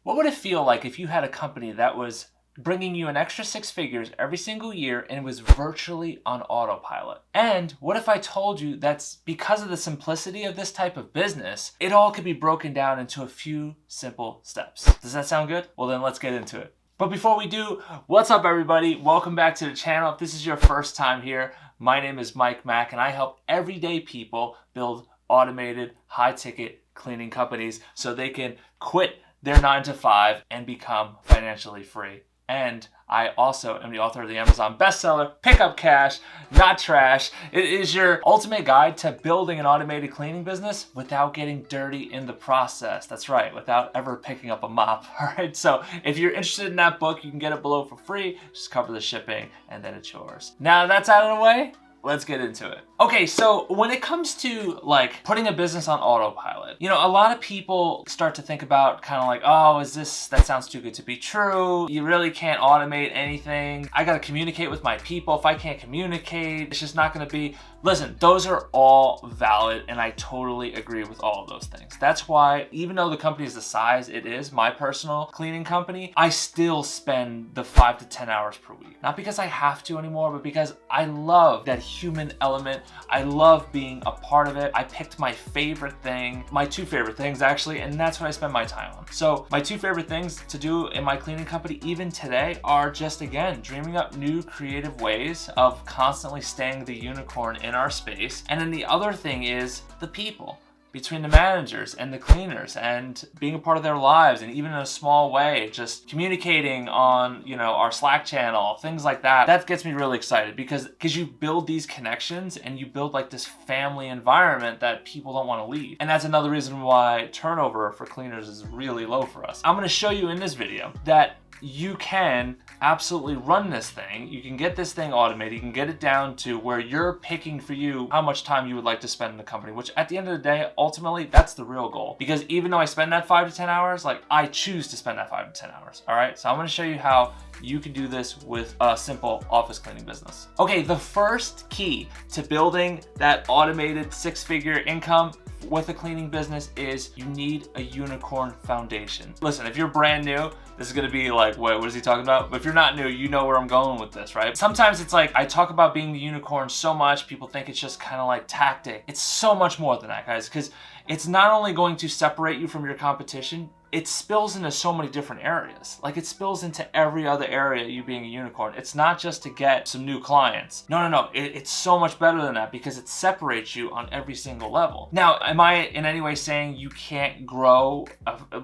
What would it feel like if you had a company that was bringing you an extra 6 figures every single year and it was virtually on autopilot? And what if I told you that's because of the simplicity of this type of business, it all could be broken down into a few simple steps? Does that sound good? Well, then let's get into it. But before we do, what's up everybody? Welcome back to the channel. If this is your first time here, my name is Mike Mack and I help everyday people build automated, high-ticket cleaning companies so they can quit their 9-to-5 and become financially free. And I also am the author of the Amazon bestseller, Pick Up Cash, Not Trash. It is your ultimate guide to building an automated cleaning business without getting dirty in the process. That's right, without ever picking up a mop. All right, so if you're interested in that book, you can get it below for free. Just cover the shipping and then it's yours. Now that's out of the way, let's get into it. Okay, so when it comes to like putting a business on autopilot, you know, a lot of people start to think about kind of like, oh, that sounds too good to be true. You really can't automate anything. I got to communicate with my people. If I can't communicate, it's just not going to be. Listen, those are all valid and I totally agree with all of those things. That's why even though the company is the size it is, my personal cleaning company, I still spend the 5 to 10 hours per week. Not because I have to anymore, but because I love that human element. I love being a part of it. I picked my favorite thing, my two favorite things actually, and that's what I spend my time on. So my two favorite things to do in my cleaning company, even today, are just, again, dreaming up new creative ways of constantly staying the unicorn in our space. And then the other thing is the people. Between the managers and the cleaners and being a part of their lives, and even in a small way, just communicating on, you know, our Slack channel, things like that. That gets me really excited because you build these connections and you build like this family environment that people don't want to leave. And that's another reason why turnover for cleaners is really low for us. I'm going to show you in this video that you can absolutely run this thing. You can get this thing automated. You can get it down to where you're picking for you how much time you would like to spend in the company, which at the end of the day, ultimately, that's the real goal. Because even though I spend that 5 to 10 hours, like I choose to spend that 5 to 10 hours. All right. So I'm going to show you how you can do this with a simple office cleaning business. Okay. The first key to building that automated 6-figure income with a cleaning business is you need a unicorn foundation. Listen, if you're brand new, this is gonna be like, what is he talking about? But if you're not new, you know where I'm going with this, right? Sometimes it's like, I talk about being the unicorn so much, people think it's just kind of like tactic. It's so much more than that, guys, because it's not only going to separate you from your competition, it spills into so many different areas. Like it spills into every other area, you being a unicorn. It's not just to get some new clients. No. It's so much better than that because it separates you on every single level. Now, am I in any way saying you can't grow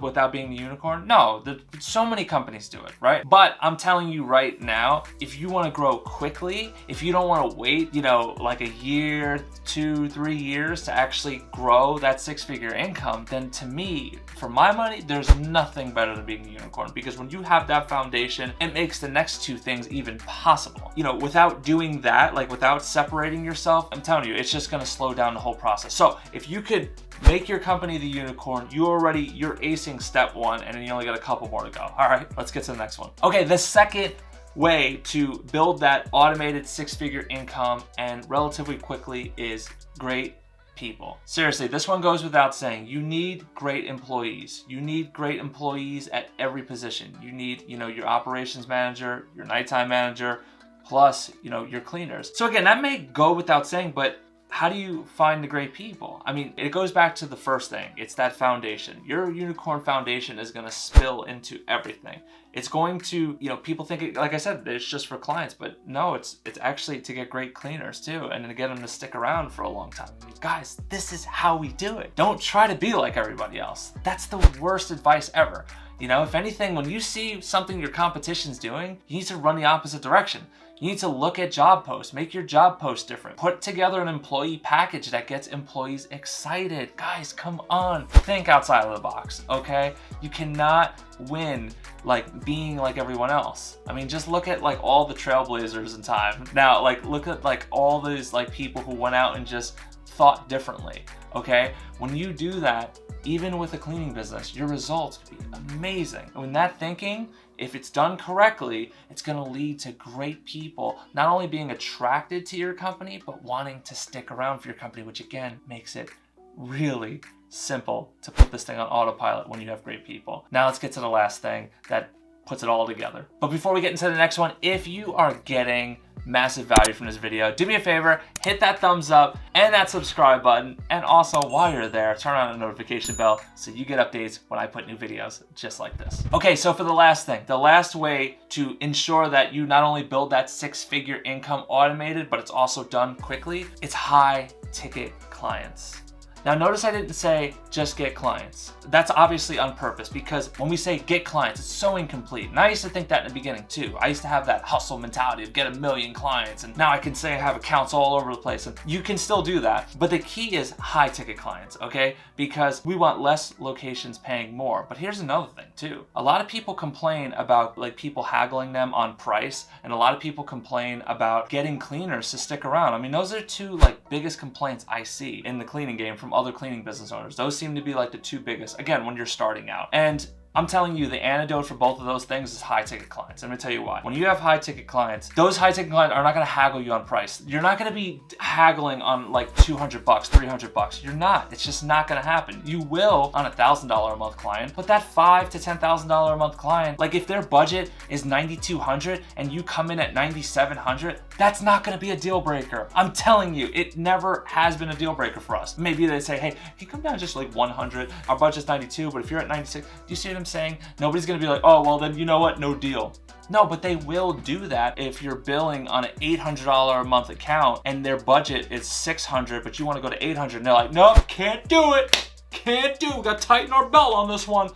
without being the unicorn? No, so many companies do it, right? But I'm telling you right now, if you want to grow quickly, if you don't want to wait, you know, like a year, 2, 3 years to actually grow that 6-figure income, then to me, for my money, there's nothing better than being a unicorn, because when you have that foundation, it makes the next two things even possible. You know, without doing that, like without separating yourself, I'm telling you, it's just gonna slow down the whole process. So if you could make your company the unicorn, you're acing step 1, and then you only got a couple more to go. All right, let's get to the next one. Okay, the second way to build that automated 6-figure income and relatively quickly is great people. Seriously, this one goes without saying. You need great employees. You need great employees at every position. You need, you know, your operations manager, your nighttime manager, plus, you know, your cleaners. So again, that may go without saying, but how do you find the great people? I mean, it goes back to the first thing. It's that foundation. Your unicorn foundation is going to spill into everything. It's going to, you know, people think, like I said, it's just for clients, but no, it's actually to get great cleaners too, and to get them to stick around for a long time. Guys, this is how we do it. Don't try to be like everybody else. That's the worst advice ever. You know, if anything, when you see something your competition's doing, you need to run the opposite direction. You need to look at job posts, make your job post different. Put together an employee package that gets employees excited. Guys, come on, think outside of the box, okay? You cannot win like being like everyone else. I mean, just look at like all the trailblazers in time. Now, like look at like all these like people who went out and just thought differently, okay? When you do that, even with a cleaning business, your results could be amazing. And when that thinking, if it's done correctly, it's gonna lead to great people not only being attracted to your company, but wanting to stick around for your company, which again makes it really simple to put this thing on autopilot when you have great people. Now let's get to the last thing that puts it all together. But before we get into the next one, if you are getting massive value from this video, do me a favor, hit that thumbs up and that subscribe button. And also, while you're there, turn on the notification bell so you get updates when I put new videos just like this. Okay, so for the last thing, the last way to ensure that you not only build that 6-figure income automated, but it's also done quickly, it's high ticket clients. Now notice I didn't say just get clients. That's obviously on purpose, because when we say get clients, it's so incomplete. And I used to think that in the beginning too. I used to have that hustle mentality of get 1 million clients, and now I can say I have accounts all over the place, and you can still do that. But the key is high ticket clients, okay? Because we want less locations paying more. But here's another thing too. A lot of people complain about like people haggling them on price, and a lot of people complain about getting cleaners to stick around. I mean, those are two like biggest complaints I see in the cleaning game from other cleaning business owners. Those seem to be like the two biggest, again, when you're starting out. And I'm telling you, the antidote for both of those things is high ticket clients. I'm gonna tell you why. When you have high ticket clients, those high ticket clients are not gonna haggle you on price. You're not gonna be haggling on like $200, $300. You're not. It's just not gonna happen. You will on a $1,000 a month client, but that $5,000 to $10,000 a month client, like if their budget is $9,200 and you come in at $9,700, that's not gonna be a deal breaker. I'm telling you, it never has been a deal breaker for us. Maybe they say, hey, can you come down just like 100? Our budget's 92, but if you're at 96, do you see what I'm saying? Nobody's gonna be like, oh, well then you know what, no deal. No, but they will do that if you're billing on an $800 a month account and their budget is $600, but you wanna go to $800 and they're like, nope, can't do it. Can't do, we gotta tighten our belt on this one.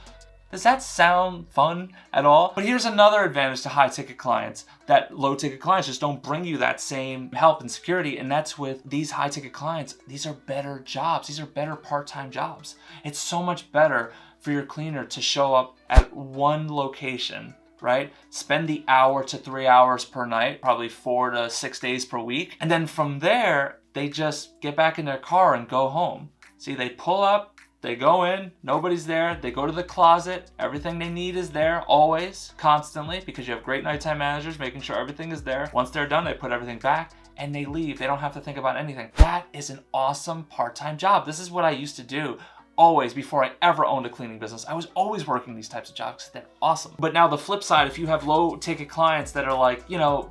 Does that sound fun at all? But here's another advantage to high ticket clients that low ticket clients just don't bring you that same help and security, and that's with these high ticket clients. These are better jobs. These are better part-time jobs. It's so much better for your cleaner to show up at one location, right? Spend the hour to 3 hours per night, probably 4 to 6 days per week. And then from there, they just get back in their car and go home. See, they pull up, they go in, nobody's there, they go to the closet, everything they need is there, always, constantly, because you have great nighttime managers making sure everything is there. Once they're done, they put everything back and they leave. They don't have to think about anything. That is an awesome part-time job. This is what I used to do always before I ever owned a cleaning business. I was always working these types of jobs because they're awesome. But now the flip side, if you have low ticket clients that are like, you know,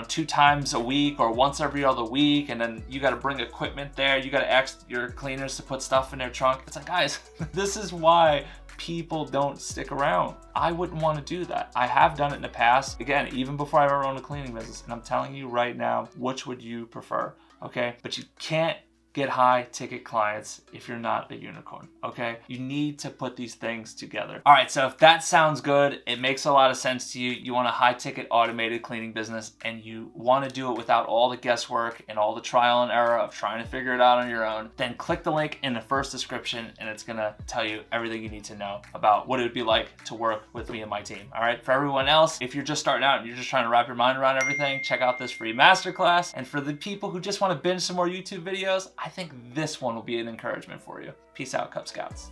2 times a week or once every other week, and then you got to bring equipment there, you got to ask your cleaners to put stuff in their trunk. It's like, guys, this is why people don't stick around. I wouldn't want to do that. I have done it in the past, again, even before I ever owned a cleaning business. And I'm telling you right now, which would you prefer? Okay, but you can't get high ticket clients if you're not a unicorn, okay? You need to put these things together. All right, so if that sounds good, it makes a lot of sense to you, you want a high ticket automated cleaning business and you want to do it without all the guesswork and all the trial and error of trying to figure it out on your own, then click the link in the first description and it's gonna tell you everything you need to know about what it would be like to work with me and my team, all right? For everyone else, if you're just starting out and you're just trying to wrap your mind around everything, check out this free masterclass. And for the people who just want to binge some more YouTube videos, I think this one will be an encouragement for you. Peace out, Cub Scouts.